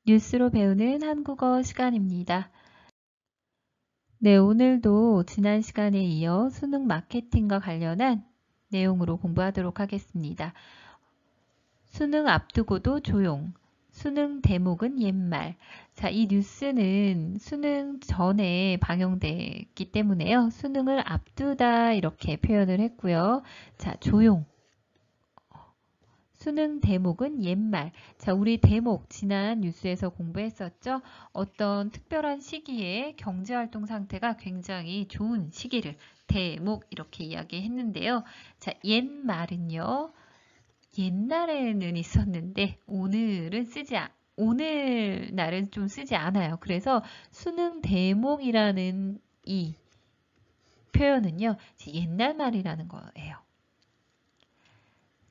뉴스로 배우는 한국어 시간입니다. 네, 오늘도 지난 시간에 이어 수능 마케팅과 관련한 내용으로 공부하도록 하겠습니다. 수능 앞두고도 조용, 수능 대목은 옛말. 자, 이 뉴스는 수능 전에 방영됐기 때문에요. 수능을 앞두다 이렇게 표현을 했고요. 자, 조용. 수능 대목은 옛말. 자, 우리 대목 지난 뉴스에서 공부했었죠? 어떤 특별한 시기에 경제활동 상태가 굉장히 좋은 시기를 대목 이렇게 이야기했는데요. 자, 옛말은요. 옛날에는 있었는데 오늘날은 좀 쓰지 않아요. 그래서 수능 대목이라는 이 표현은요. 옛날 말이라는 거예요.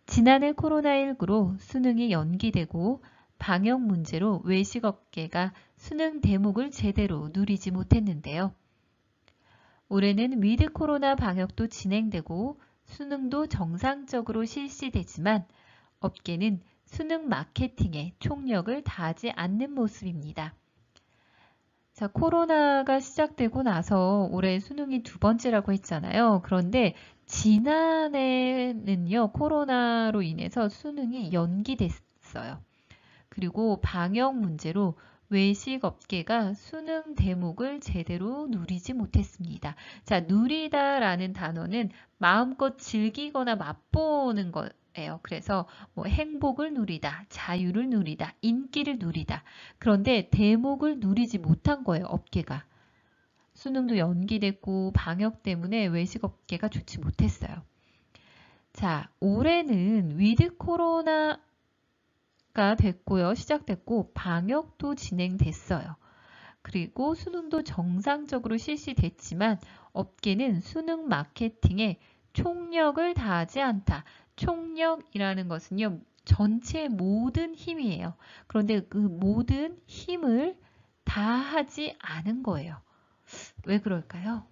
지난해 코로나19로 수능이 연기되고 방역 문제로 외식업계가 수능 대목을 제대로 누리지 못했는데요. 올해는 위드 코로나 방역도 진행되고 수능도 정상적으로 실시되지만 업계는 수능 마케팅에 총력을 다하지 않는 모습입니다. 자, 코로나가 시작되고 나서 올해 수능이 두 번째라고 했잖아요. 그런데 지난해는요, 코로나로 인해서 수능이 연기됐어요. 그리고 방역 문제로 외식 업계가 수능 대목을 제대로 누리지 못했습니다. 자, 누리다라는 단어는 마음껏 즐기거나 맛보는 거예요. 그래서 뭐 행복을 누리다, 자유를 누리다, 인기를 누리다. 그런데 대목을 누리지 못한 거예요, 업계가. 수능도 연기됐고 방역 때문에 외식업계가 좋지 못했어요. 자, 올해는 위드 코로나가 됐고요. 시작됐고 방역도 진행됐어요. 그리고 수능도 정상적으로 실시됐지만 업계는 수능 마케팅에 총력을 다하지 않다. 총력이라는 것은요. 전체 모든 힘이에요. 그런데 그 모든 힘을 다하지 않은 거예요. 왜 그럴까요?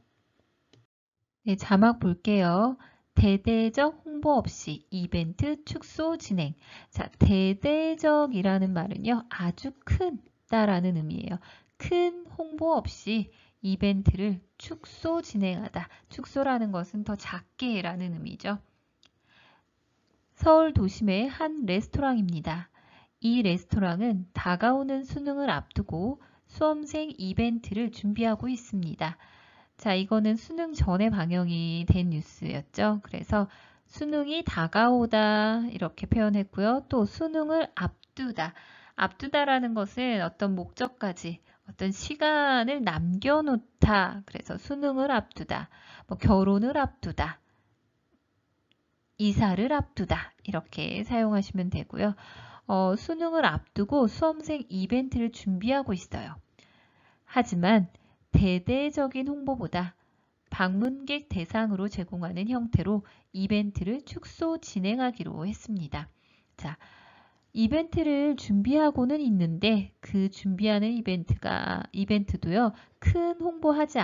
네, 자막 볼게요. 대대적 홍보 없이 이벤트 축소 진행. 자, 대대적이라는 말은요. 아주 큰다라는 의미예요. 큰 홍보 없이 이벤트를 축소 진행하다. 축소라는 것은 더 작게라는 의미죠. 서울 도심의 한 레스토랑입니다. 이 레스토랑은 다가오는 수능을 앞두고 수험생 이벤트를 준비하고 있습니다. 자, 이거는 수능 전에 방영이 된 뉴스였죠. 그래서 수능이 다가오다 이렇게 표현했고요. 또 수능을 앞두다. 앞두다라는 것은 어떤 목적까지 어떤 시간을 남겨놓다. 그래서 수능을 앞두다. 뭐 결혼을 앞두다. 이사를 앞두다. 이렇게 사용하시면 되고요. 수능을 앞두고 수험생 이벤트를 준비하고 있어요. 하지만 대대적인 홍보보다 방문객 대상으로 제공하는 형태로 이벤트를 축소 진행하기로 했습니다. 자, 이벤트를 준비하고는 있는데 그 준비하는 이벤트도요. 큰 홍보하지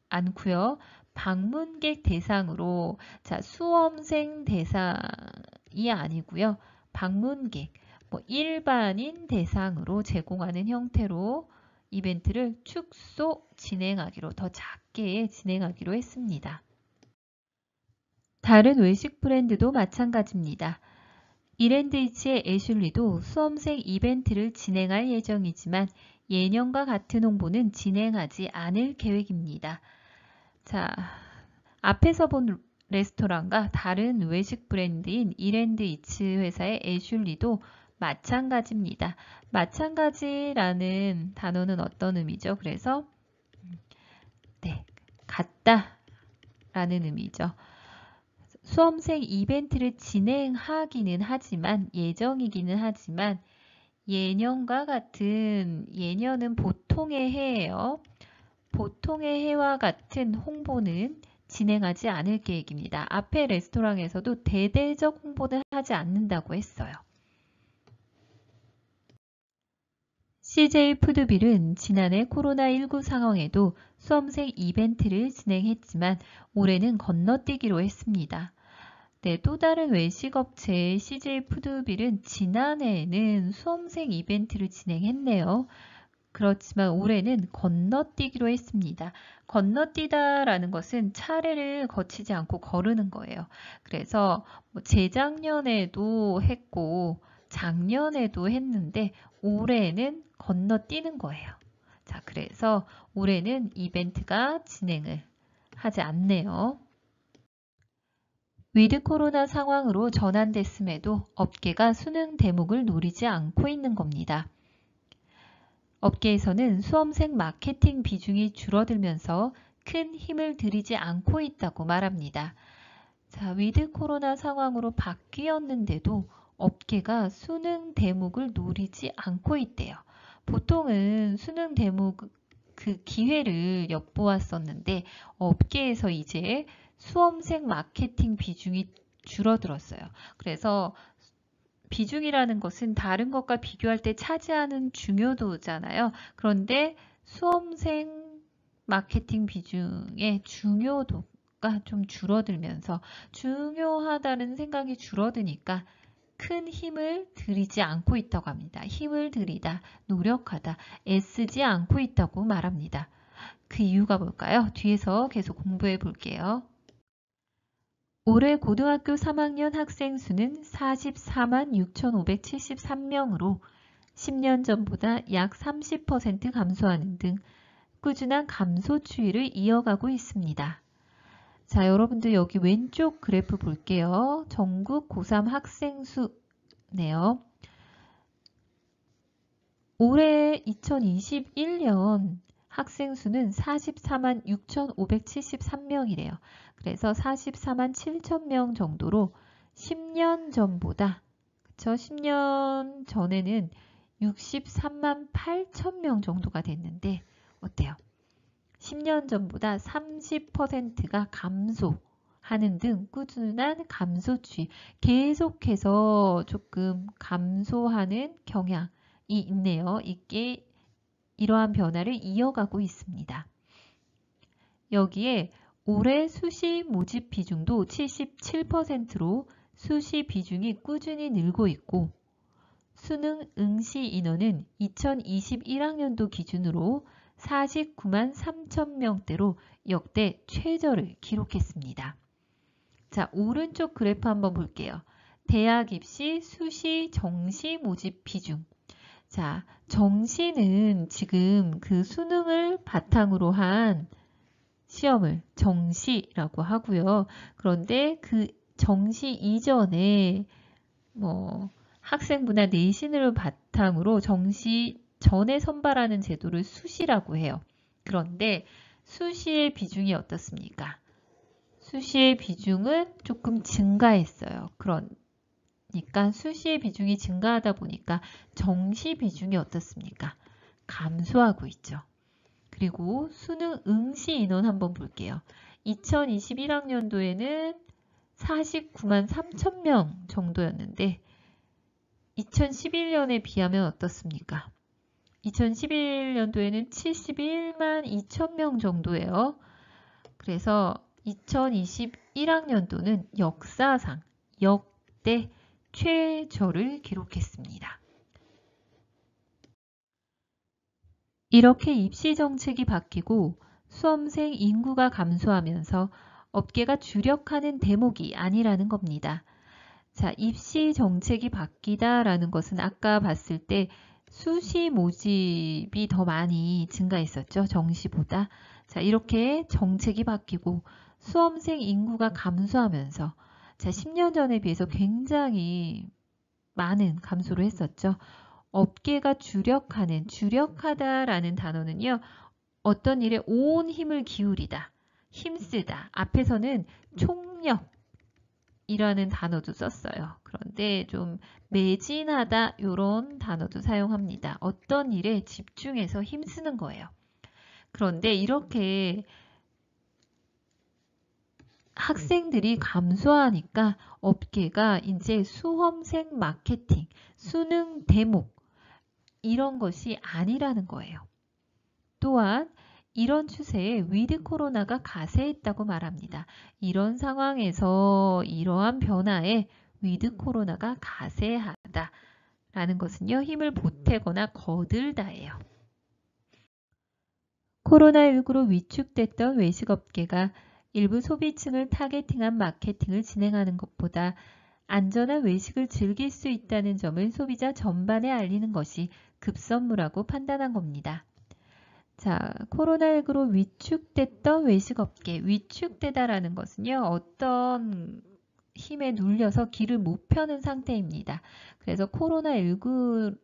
않고요. 방문객 대상으로 자, 수험생 대상이 아니고요. 방문객, 뭐 일반인 대상으로 제공하는 형태로 이벤트를 축소 진행하기로 더 작게 진행하기로 했습니다. 다른 외식 브랜드도 마찬가지입니다. 이랜드이츠의 애슐리도 수험생 이벤트를 진행할 예정이지만 예년과 같은 홍보는 진행하지 않을 계획입니다. 자, 앞에서 본 레스토랑과 다른 외식 브랜드인 이랜드이츠 회사의 애슐리도 마찬가지입니다. 마찬가지라는 단어는 어떤 의미죠? 그래서 네, 같다라는 의미죠. 수험생 이벤트를 진행하기는 하지만 예정이기는 하지만 예년과 같은 예년은 보통의 해예요. 보통의 해와 같은 홍보는 진행하지 않을 계획입니다. 앞에 레스토랑에서도 대대적 홍보는 하지 않는다고 했어요. CJ 푸드빌은 지난해 코로나19 상황에도 수험생 이벤트를 진행했지만 올해는 건너뛰기로 했습니다. 네, 또 다른 외식업체 CJ 푸드빌은 지난해에는 수험생 이벤트를 진행했네요. 그렇지만 올해는 건너뛰기로 했습니다. 건너뛰다라는 것은 차례를 거치지 않고 거르는 거예요. 그래서 재작년에도 했고 작년에도 했는데 올해는 건너뛰는 거예요. 자, 그래서 올해는 이벤트가 진행을 하지 않네요. 위드 코로나 상황으로 전환됐음에도 업계가 수능 대목을 노리지 않고 있는 겁니다. 업계에서는 수험생 마케팅 비중이 줄어들면서 큰 힘을 들이지 않고 있다고 말합니다. 자, 위드 코로나 상황으로 바뀌었는데도 업계가 수능 대목을 노리지 않고 있대요. 보통은 수능 대목 그 기회를 엿보았었는데 업계에서 이제 수험생 마케팅 비중이 줄어들었어요. 그래서 비중이라는 것은 다른 것과 비교할 때 차지하는 중요도잖아요. 그런데 수험생 마케팅 비중의 중요도가 좀 줄어들면서 중요하다는 생각이 줄어드니까 큰 힘을 들이지 않고 있다고 합니다. 힘을 들이다, 노력하다, 애쓰지 않고 있다고 말합니다. 그 이유가 뭘까요? 뒤에서 계속 공부해 볼게요. 올해 고등학교 3학년 학생 수는 44만 6,573명으로 10년 전보다 약 30% 감소하는 등 꾸준한 감소 추이를 이어가고 있습니다. 자, 여러분들 여기 왼쪽 그래프 볼게요. 전국 고3 학생 수네요. 올해 2021년 학생 수는 44만 6,573명이래요. 그래서 44만 7천명 정도로 10년 전보다, 그쵸? 10년 전에는 63만 8천명 정도가 됐는데, 어때요? 10년 전보다 30%가 감소하는 등 꾸준한 감소 추이, 계속해서 조금 감소하는 경향이 있네요. 이게 이러한 변화를 이어가고 있습니다. 여기에 올해 수시 모집 비중도 77%로 수시 비중이 꾸준히 늘고 있고 수능 응시 인원은 2021학년도 기준으로 49만 3천 명대로 역대 최저를 기록했습니다. 자, 오른쪽 그래프 한번 볼게요. 대학 입시 수시 정시 모집 비중. 자, 정시는 지금 그 수능을 바탕으로 한 시험을 정시라고 하고요. 그런데 그 정시 이전에 학생부나 내신을 바탕으로 정시 전에 선발하는 제도를 수시라고 해요. 그런데 수시의 비중이 어떻습니까? 수시의 비중은 조금 증가했어요. 그러니까 수시의 비중이 증가하다 보니까 정시 비중이 어떻습니까? 감소하고 있죠. 그리고 수능 응시 인원 한번 볼게요. 2021학년도에는 49만 3천 명 정도였는데 2011년에 비하면 어떻습니까? 2011년도에는 71만 2천 명 정도예요. 그래서 2021학년도는 역사상 역대 최저를 기록했습니다. 이렇게 입시 정책이 바뀌고 수험생 인구가 감소하면서 업계가 주력하는 대목이 아니라는 겁니다. 자, 입시 정책이 바뀌다라는 것은 아까 봤을 때 수시 모집이 더 많이 증가했었죠. 정시보다. 자, 이렇게 정책이 바뀌고 수험생 인구가 감소하면서 자, 10년 전에 비해서 굉장히 많은 감소를 했었죠. 업계가 주력하다라는 단어는요. 어떤 일에 온 힘을 기울이다, 힘쓰다. 앞에서는 총력이라는 단어도 썼어요. 그런데 좀 매진하다 이런 단어도 사용합니다. 어떤 일에 집중해서 힘쓰는 거예요. 그런데 이렇게 학생들이 감소하니까 업계가 이제 수험생 마케팅, 수능 대목 이런 것이 아니라는 거예요. 또한 이런 추세에 위드 코로나가 가세했다고 말합니다. 이런 상황에서 이러한 변화에 위드 코로나가 가세하다 라는 것은요, 힘을 보태거나 거들다예요. 코로나19로 위축됐던 외식업계가 일부 소비층을 타겟팅한 마케팅을 진행하는 것보다 안전한 외식을 즐길 수 있다는 점을 소비자 전반에 알리는 것이 급선무라고 판단한 겁니다. 자, 코로나19로 위축됐던 외식업계, 위축되다라는 것은요, 어떤 힘에 눌려서 길을 못 펴는 상태입니다. 그래서 코로나19로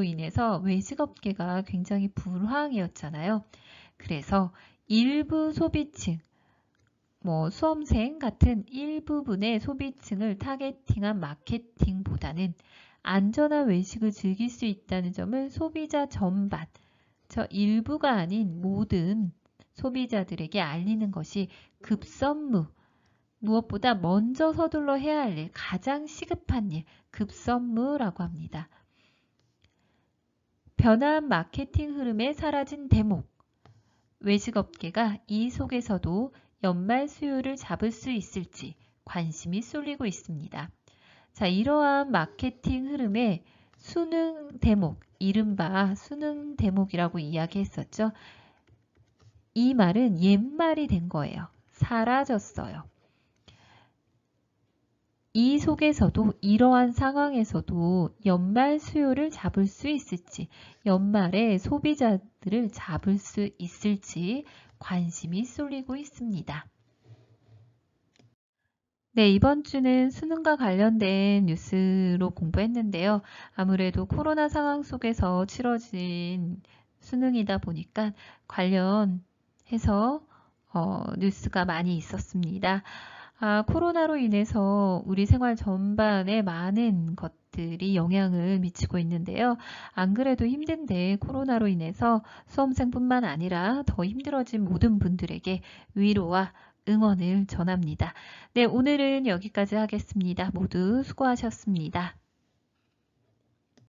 인해서 외식업계가 굉장히 불황이었잖아요. 그래서 일부 소비층, 수험생 같은 일부분의 소비층을 타겟팅한 마케팅보다는 안전한 외식을 즐길 수 있다는 점을 소비자 전반, 저 일부가 아닌 모든 소비자들에게 알리는 것이 급선무, 무엇보다 먼저 서둘러 해야 할 일, 가장 시급한 일, 급선무라고 합니다. 변화한 마케팅 흐름에 사라진 대목, 외식업계가 이 속에서도 연말 수요를 잡을 수 있을지 관심이 쏠리고 있습니다. 자, 이러한 마케팅 흐름에 수능 대목, 이른바 수능 대목이라고 이야기했었죠. 이 말은 옛말이 된 거예요. 사라졌어요. 이 속에서도 이러한 상황에서도 연말 수요를 잡을 수 있을지, 연말에 소비자들을 잡을 수 있을지 관심이 쏠리고 있습니다. 네, 이번 주는 수능과 관련된 뉴스로 공부했는데요. 아무래도 코로나 상황 속에서 치러진 수능이다 보니까 관련해서 뉴스가 많이 있었습니다. 코로나로 인해서 우리 생활 전반에 많은 것들이 영향을 미치고 있는데요. 안 그래도 힘든데 코로나로 인해서 수험생뿐만 아니라 더 힘들어진 모든 분들에게 위로와 응원을 전합니다. 네, 오늘은 여기까지 하겠습니다. 모두 수고하셨습니다.